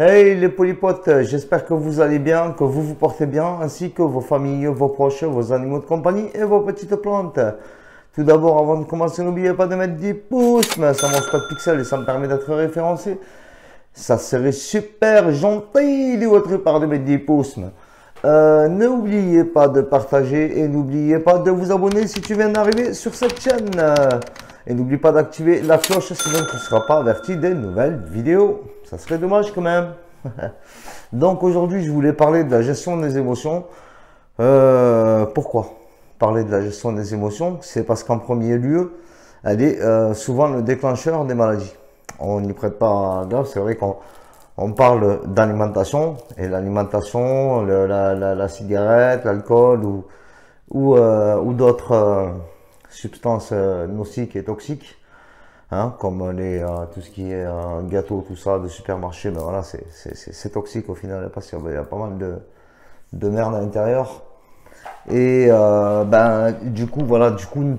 Hey les polypotes, j'espère que vous allez bien, que vous vous portez bien, ainsi que vos familles, vos proches, vos animaux de compagnie et vos petites plantes. Tout d'abord, avant de commencer, n'oubliez pas de mettre 10 pouces, mais ça mange pas de pixels et ça me permet d'être référencé. Ça serait super gentil de votre part de mettre 10 pouces. N'oubliez pas de partager et n'oubliez pas de vous abonner si tu viens d'arriver sur cette chaîne. Et n'oublie pas d'activer la cloche, sinon tu ne seras pas averti des nouvelles vidéos. Ça serait dommage quand même. Donc aujourd'hui, je voulais parler de la gestion des émotions. Pourquoi parler de la gestion des émotions? C'est parce qu'en premier lieu, elle est souvent le déclencheur des maladies. On n'y prête pas garde, c'est vrai qu'on parle d'alimentation, et l'alimentation, la cigarette, l'alcool ou d'autres substances nocives et toxiques, hein, comme tout ce qui est gâteau, tout ça, de supermarché, ben voilà, c'est toxique au final, parce qu'il y a pas mal de merde à l'intérieur. Et du coup, voilà,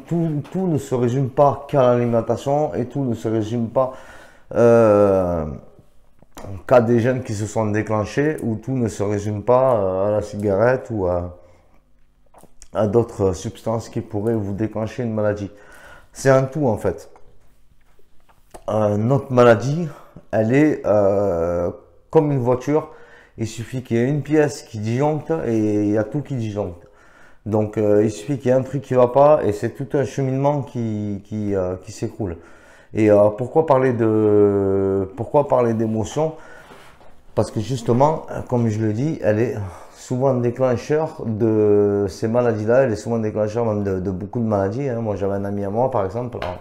tout ne se résume pas qu'à l'alimentation, et tout ne se résume pas qu'à des jeunes qui se sont déclenchés, ou tout ne se résume pas à la cigarette ou à d'autres substances qui pourraient vous déclencher une maladie. C'est un tout en fait. Notre maladie, elle est comme une voiture. Il suffit qu'il y ait une pièce qui disjoncte et il y a tout qui disjoncte. Donc il suffit qu'il y ait un truc qui va pas et c'est tout un cheminement qui s'écroule. Et pourquoi parler d'émotion? Parce que justement, comme je le dis, elle est souvent déclencheur de ces maladies-là. Elle est souvent déclencheur même de beaucoup de maladies, hein. Moi, j'avais un ami à moi, par exemple, en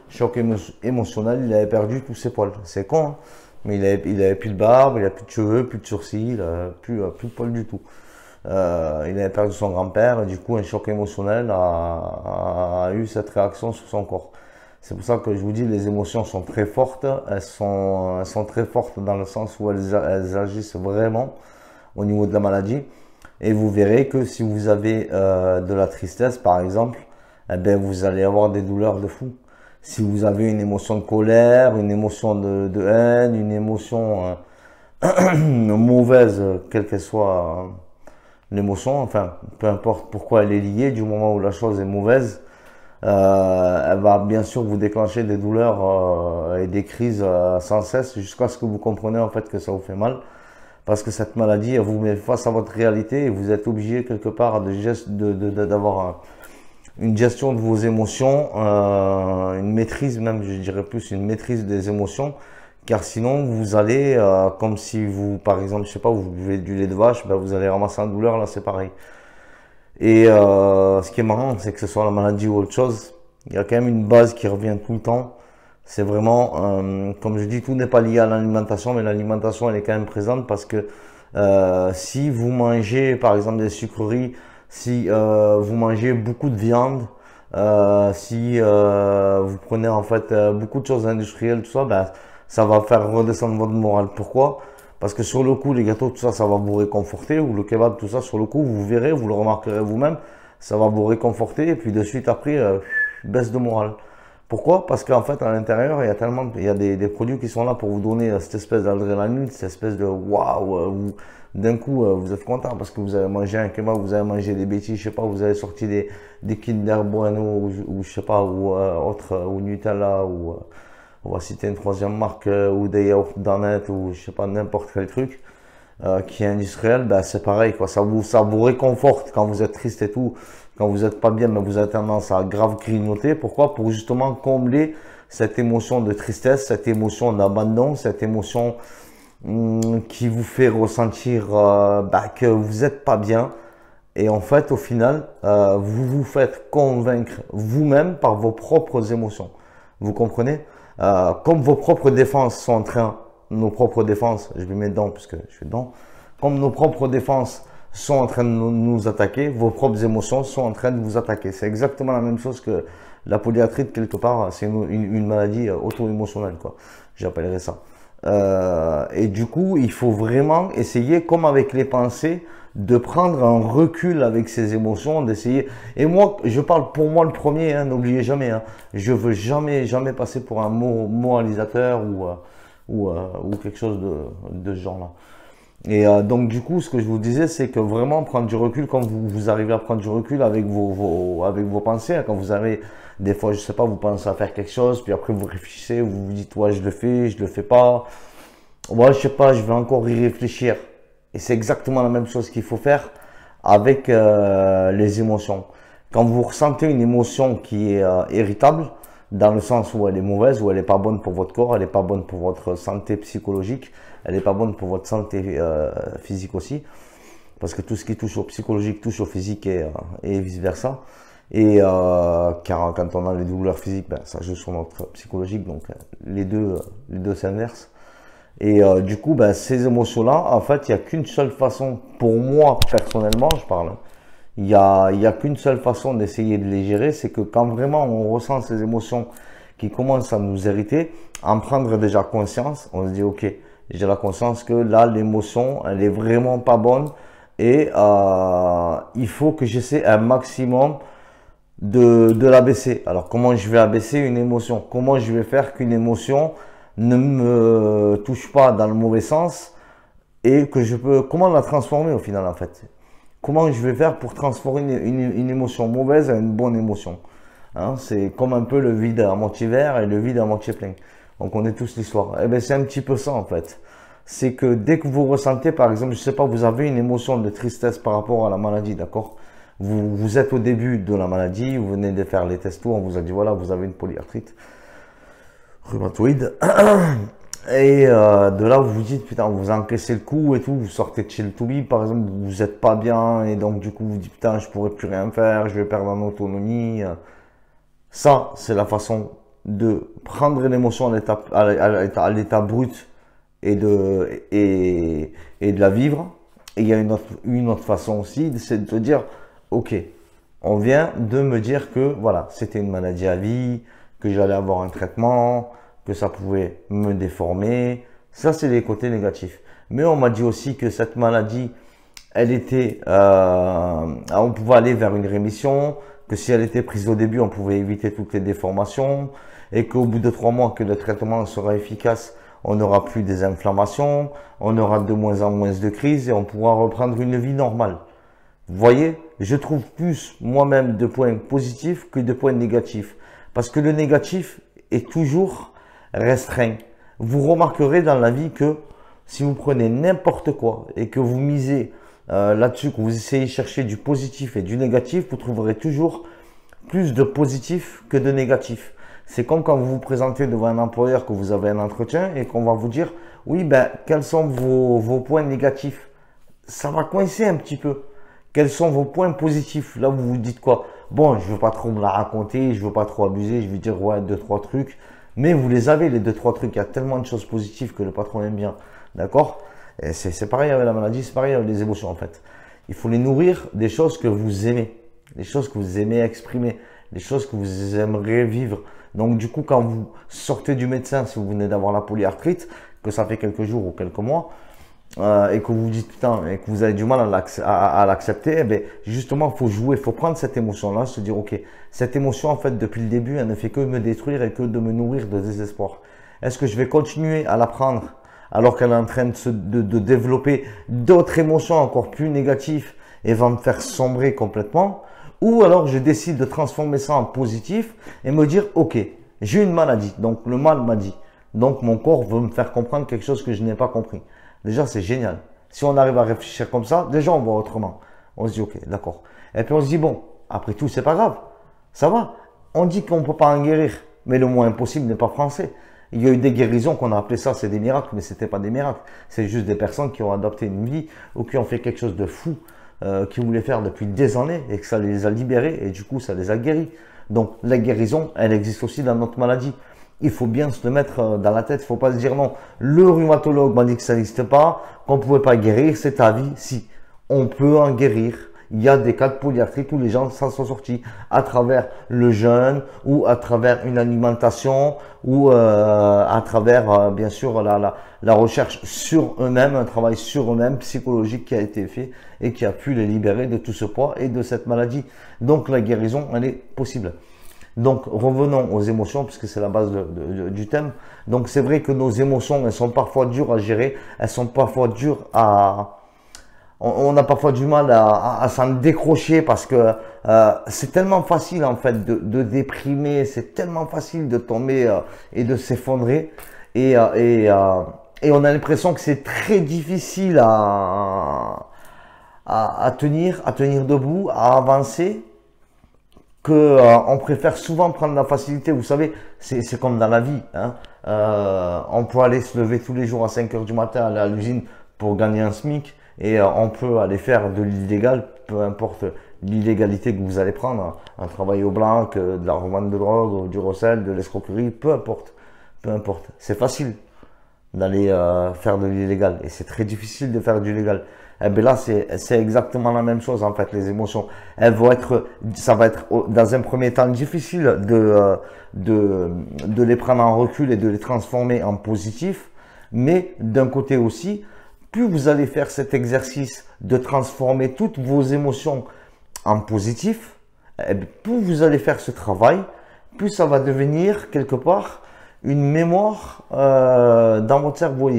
choc émotionnel, il avait perdu tous ses poils. C'est con, hein, mais il avait plus de barbe, il avait plus de cheveux, plus de sourcils, plus de poils du tout. Il avait perdu son grand-père, et du coup, un choc émotionnel a eu cette réaction sur son corps. C'est pour ça que je vous dis, les émotions sont très fortes. Elles sont très fortes dans le sens où elles agissent vraiment au niveau de la maladie. Et vous verrez que si vous avez de la tristesse, par exemple, eh bien, vous allez avoir des douleurs de fou. Si vous avez une émotion de colère, une émotion de haine, une émotion mauvaise, quelle qu'elle soit l'émotion, enfin, peu importe pourquoi elle est liée, du moment où la chose est mauvaise, elle va bien sûr vous déclencher des douleurs et des crises sans cesse jusqu'à ce que vous compreniez en fait que ça vous fait mal. Parce que cette maladie, elle vous met face à votre réalité et vous êtes obligé quelque part d'avoir une gestion de vos émotions, une maîtrise même, je dirais plus une maîtrise des émotions. Car sinon, vous allez, comme si vous, par exemple, je sais pas, vous buvez du lait de vache, ben vous allez ramasser la douleur, là c'est pareil. Et ce qui est marrant, c'est que ce soit la maladie ou autre chose, il y a quand même une base qui revient tout le temps. C'est vraiment, comme je dis, tout n'est pas lié à l'alimentation, mais l'alimentation, elle est quand même présente parce que si vous mangez, par exemple, des sucreries, si vous mangez beaucoup de viande, si vous prenez en fait beaucoup de choses industrielles, tout ça, ben, ça va faire redescendre votre morale. Pourquoi? Parce que sur le coup, les gâteaux, tout ça, ça va vous réconforter, ou le kebab, tout ça, sur le coup, vous verrez, vous le remarquerez vous-même, ça va vous réconforter, et puis de suite après, baisse de morale. Pourquoi? Parce qu'en fait, à l'intérieur, il y a des produits qui sont là pour vous donner cette espèce d'adrénaline, cette espèce de waouh, d'un coup, vous êtes content parce que vous avez mangé un kebab, vous avez mangé des bêtises, je sais pas, vous avez sorti des Kinder Bueno, ou je sais pas, ou Nutella, ou on va citer une troisième marque, ou des yaourts Danette, ou je sais pas, n'importe quel truc qui est industriel, ben c'est pareil, quoi. Ça vous réconforte quand vous êtes triste et tout, quand vous êtes pas bien, mais vous avez tendance à grave grignoter. Pourquoi? Pour justement combler cette émotion de tristesse, cette émotion d'abandon, cette émotion qui vous fait ressentir que vous êtes pas bien. Et en fait, au final, vous vous faites convaincre vous-même par vos propres émotions. Vous comprenez? Comme vos propres défenses sont en train, nos propres défenses, je vais mettre dedans puisque je suis dedans, comme nos propres défenses sont en train de nous attaquer, vos propres émotions sont en train de vous attaquer. C'est exactement la même chose que la polyarthrite quelque part, c'est une maladie auto-émotionnelle, quoi. J'appellerais ça. Et du coup, il faut vraiment essayer, comme avec les pensées, de prendre un recul avec ses émotions, d'essayer. Et moi, je parle pour moi le premier, hein, n'oubliez jamais, hein, je veux jamais passer pour un moralisateur ou quelque chose de ce genre-là. Et donc du coup, ce que je vous disais, c'est que vraiment prendre du recul, quand vous arrivez à prendre du recul avec avec vos pensées, hein, quand vous avez, des fois, je sais pas, vous pensez à faire quelque chose, puis après vous réfléchissez, vous vous dites, ouais, je le fais pas, ouais, je sais pas, je vais encore y réfléchir. Et c'est exactement la même chose qu'il faut faire avec les émotions. Quand vous ressentez une émotion qui est irritable, dans le sens où elle est mauvaise, où elle n'est pas bonne pour votre corps, elle n'est pas bonne pour votre santé psychologique, elle n'est pas bonne pour votre santé physique aussi, parce que tout ce qui touche au psychologique touche au physique et vice-versa. Et car quand on a les douleurs physiques, ben, ça joue sur notre psychologique, donc les deux s'inversent. Et du coup, ben, ces émotions-là, en fait, il n'y a qu'une seule façon, pour moi personnellement, je parle, il y a qu'une seule façon d'essayer de les gérer, c'est que quand vraiment on ressent ces émotions qui commencent à nous irriter, en prendre déjà conscience, on se dit ok, j'ai la conscience que là l'émotion elle est vraiment pas bonne et il faut que j'essaie un maximum de l'abaisser. Alors comment je vais abaisser une émotion? Comment je vais faire qu'une émotion ne me touche pas dans le mauvais sens et que je peux, comment la transformer au final en fait? Comment je vais faire pour transformer une émotion mauvaise en une bonne émotion? Hein, c'est comme un peu le vide à moitié vert et le vide à moitié plein. On connaît tous l'histoire. Eh bien, c'est un petit peu ça en fait. C'est que dès que vous ressentez, par exemple, je sais pas, vous avez une émotion de tristesse par rapport à la maladie, d'accord? Vous êtes au début de la maladie, vous venez de faire les tests, on vous a dit voilà, vous avez une polyarthrite rhumatoïde. Et de là, vous vous dites, putain, vous encaissez le coup et tout, vous sortez de chez le toubib, par exemple, vous n'êtes pas bien, et donc du coup, vous dites, putain, je pourrais plus rien faire, je vais perdre en autonomie. Ça, c'est la façon de prendre l'émotion à l'état brut et de la vivre. Et il y a une autre façon aussi, c'est de se dire, ok, on vient de me dire que, voilà, c'était une maladie à vie, que j'allais avoir un traitement, que ça pouvait me déformer. Ça, c'est les côtés négatifs. Mais on m'a dit aussi que cette maladie, elle était, on pouvait aller vers une rémission, que si elle était prise au début, on pouvait éviter toutes les déformations, et qu'au bout de 3 mois que le traitement sera efficace, on n'aura plus des inflammations, on aura de moins en moins de crises et on pourra reprendre une vie normale. Vous voyez, je trouve plus moi-même de points positifs que de points négatifs. Parce que le négatif est toujours restreint. Vous remarquerez dans la vie que si vous prenez n'importe quoi et que vous misez là-dessus, que vous essayez de chercher du positif et du négatif, vous trouverez toujours plus de positif que de négatif. C'est comme quand vous vous présentez devant un employeur, que vous avez un entretien et qu'on va vous dire oui, ben, quels sont vos points négatifs? Ça va coincer un petit peu. Quels sont vos points positifs? Là, vous vous dites quoi? Bon, je veux pas trop me la raconter, je veux pas trop abuser, je vais dire ouais, 2-3 trucs. Mais vous les avez, les 2-3 trucs. Il y a tellement de choses positives que le patron aime bien. D'accord? Et c'est pareil avec la maladie, c'est pareil avec les émotions en fait. Il faut les nourrir des choses que vous aimez, des choses que vous aimez exprimer, des choses que vous aimeriez vivre. Donc du coup, quand vous sortez du médecin, si vous venez d'avoir la polyarthrite, que ça fait quelques jours ou quelques mois, et que vous vous dites putain, et que vous avez du mal à l'accepter, eh bien, justement, il faut jouer, il faut prendre cette émotion-là, se dire ok, cette émotion en fait depuis le début, elle ne fait que me détruire et que de me nourrir de désespoir. Est-ce que je vais continuer à la prendre alors qu'elle est en train de développer d'autres émotions encore plus négatives et va me faire sombrer complètement? Ou alors je décide de transformer ça en positif et me dire ok, j'ai une maladie, donc le mal m'a dit, donc mon corps veut me faire comprendre quelque chose que je n'ai pas compris. Déjà c'est génial. Si on arrive à réfléchir comme ça, déjà on voit autrement. On se dit ok, d'accord. Et puis on se dit bon, après tout c'est pas grave, ça va. On dit qu'on ne peut pas en guérir, mais le mot impossible n'est pas français. Il y a eu des guérisons qu'on a appelé ça, c'est des miracles, mais c'était pas des miracles. C'est juste des personnes qui ont adopté une vie ou qui ont fait quelque chose de fou, qui voulaient faire depuis des années et que ça les a libérés et du coup ça les a guéris. Donc la guérison, elle existe aussi dans notre maladie. Il faut bien se le mettre dans la tête, il ne faut pas se dire non, le rhumatologue m'a dit que ça n'existe pas, qu'on ne pouvait pas guérir, c'est ta vie. Si, on peut en guérir. Il y a des cas de polyarthrite où les gens s'en sont sortis à travers le jeûne ou à travers une alimentation ou à travers bien sûr la recherche sur eux-mêmes, un travail sur eux-mêmes psychologique qui a été fait et qui a pu les libérer de tout ce poids et de cette maladie. Donc la guérison, elle est possible. Donc, revenons aux émotions, puisque c'est la base du thème. Donc, c'est vrai que nos émotions, elles sont parfois dures à gérer, elles sont parfois dures à... On a parfois du mal à s'en décrocher parce que c'est tellement facile en fait de déprimer, c'est tellement facile de tomber et de s'effondrer. Et on a l'impression que c'est très difficile à tenir debout, à avancer, que on préfère souvent prendre la facilité. Vous savez, c'est comme dans la vie, hein. On peut aller se lever tous les jours à 5 heures du matin, aller à l'usine pour gagner un SMIC, et on peut aller faire de l'illégal, peu importe l'illégalité que vous allez prendre, un travail au blanc, de la revente de drogue, du recel, de l'escroquerie, peu importe, c'est facile d'aller faire de l'illégal, et c'est très difficile de faire du légal. Eh bien là, c'est exactement la même chose en fait. Les émotions, ça va être dans un premier temps difficile de les prendre en recul et de les transformer en positif, mais d'un côté aussi, plus vous allez faire cet exercice de transformer toutes vos émotions en positif, eh bien, plus vous allez faire ce travail, plus ça va devenir quelque part une mémoire dans votre cerveau.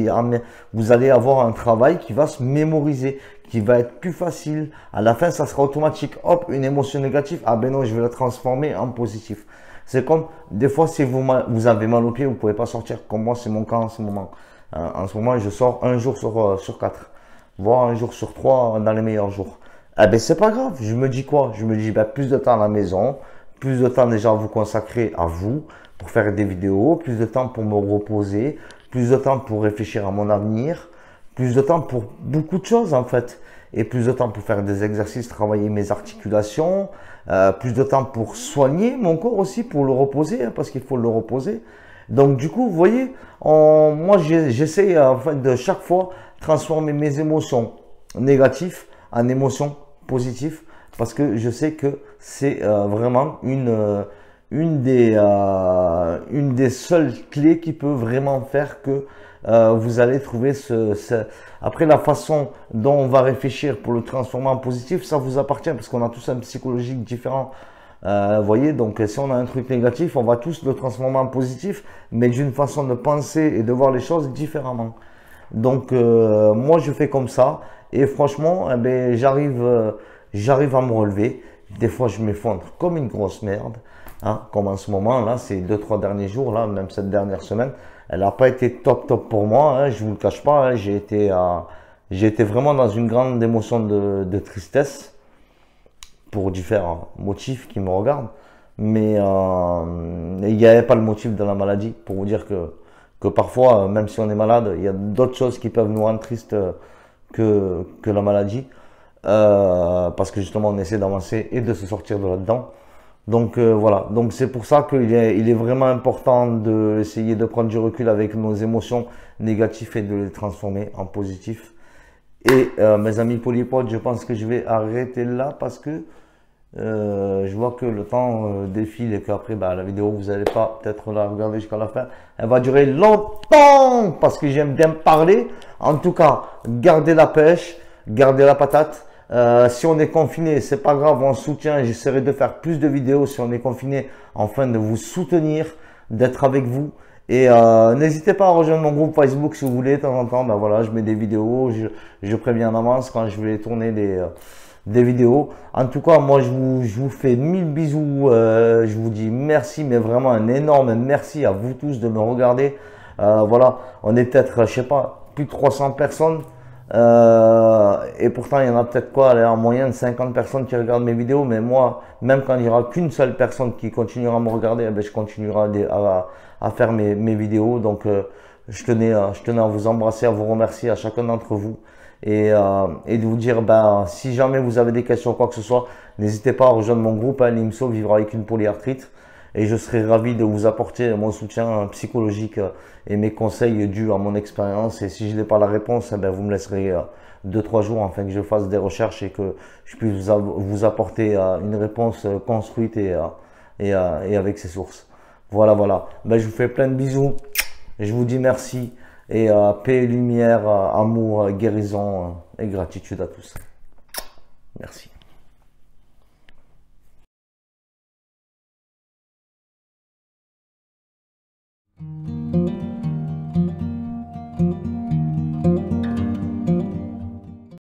Vous allez avoir un travail qui va se mémoriser, qui va être plus facile. À la fin, ça sera automatique. Hop, une émotion négative. Ah ben non, je vais la transformer en positif. C'est comme des fois, si vous avez mal au pied, vous ne pouvez pas sortir. Comme moi, c'est mon cas en ce moment. En ce moment, je sors un jour sur 4, voire un jour sur 3 dans les meilleurs jours. Eh ben c'est pas grave. Je me dis quoi? Je me dis ben, plus de temps à la maison, plus de temps déjà à vous consacrer à vous, pour faire des vidéos, plus de temps pour me reposer, plus de temps pour réfléchir à mon avenir, plus de temps pour beaucoup de choses en fait, et plus de temps pour faire des exercices, travailler mes articulations, plus de temps pour soigner mon corps aussi, pour le reposer, hein, parce qu'il faut le reposer. Donc du coup, vous voyez, moi j'essaie en fait de chaque fois transformer mes émotions négatives en émotions positives, parce que je sais que c'est vraiment une des seules clés qui peut vraiment faire que vous allez trouver Après, la façon dont on va réfléchir pour le transformer en positif, ça vous appartient parce qu'on a tous un psychologique différent. Vous voyez, donc si on a un truc négatif, on va tous le transformer en positif, mais d'une façon de penser et de voir les choses différemment. Donc, moi, je fais comme ça et franchement, eh ben, j'arrive à me relever. Des fois, je m'effondre comme une grosse merde. Hein, comme en ce moment, là, ces 2-3 derniers jours, là, même cette dernière semaine, elle n'a pas été top pour moi, hein, je vous le cache pas, hein, j'ai été vraiment dans une grande émotion de tristesse pour différents motifs qui me regardent, mais il n'y avait pas le motif de la maladie, pour vous dire que parfois, même si on est malade, il y a d'autres choses qui peuvent nous rendre tristes que la maladie, parce que justement, on essaie d'avancer et de se sortir de là-dedans. Donc voilà, donc c'est pour ça qu'il est vraiment important d'essayer de prendre du recul avec nos émotions négatives et de les transformer en positifs. Et mes amis polypodes, je pense que je vais arrêter là parce que je vois que le temps défile et qu'après la vidéo, vous n'allez pas peut-être la regarder jusqu'à la fin. Elle va durer longtemps parce que j'aime bien parler. En tout cas, gardez la pêche, gardez la patate. Si on est confiné, c'est pas grave, on soutient. J'essaierai de faire plus de vidéos si on est confiné, afin de vous soutenir, d'être avec vous. Et n'hésitez pas à rejoindre mon groupe Facebook si vous voulez. De temps en temps, voilà, je mets des vidéos, je préviens en avance quand je vais tourner des vidéos. En tout cas, moi, je vous fais 1000 bisous. Je vous dis merci, mais vraiment un énorme merci à vous tous de me regarder. Voilà, on est peut-être, je sais pas, plus de 300 personnes. Et pourtant il y en a peut-être en moyenne 50 personnes qui regardent mes vidéos, mais moi, même quand il n'y aura qu'une seule personne qui continuera à me regarder, eh bien, je continuerai à faire mes vidéos. Donc je tenais à vous embrasser, à vous remercier à chacun d'entre vous, et de vous dire, si jamais vous avez des questions, quoi que ce soit, n'hésitez pas à rejoindre mon groupe, l'IMSO, vivre avec une polyarthrite. Et je serai ravi de vous apporter mon soutien psychologique et mes conseils dus à mon expérience. Et si je n'ai pas la réponse, vous me laisserez 2-3 jours afin que je fasse des recherches et que je puisse vous apporter une réponse construite et avec ses sources. Voilà. Je vous fais plein de bisous. Je vous dis merci. Et paix, lumière, amour, guérison et gratitude à tous. Merci.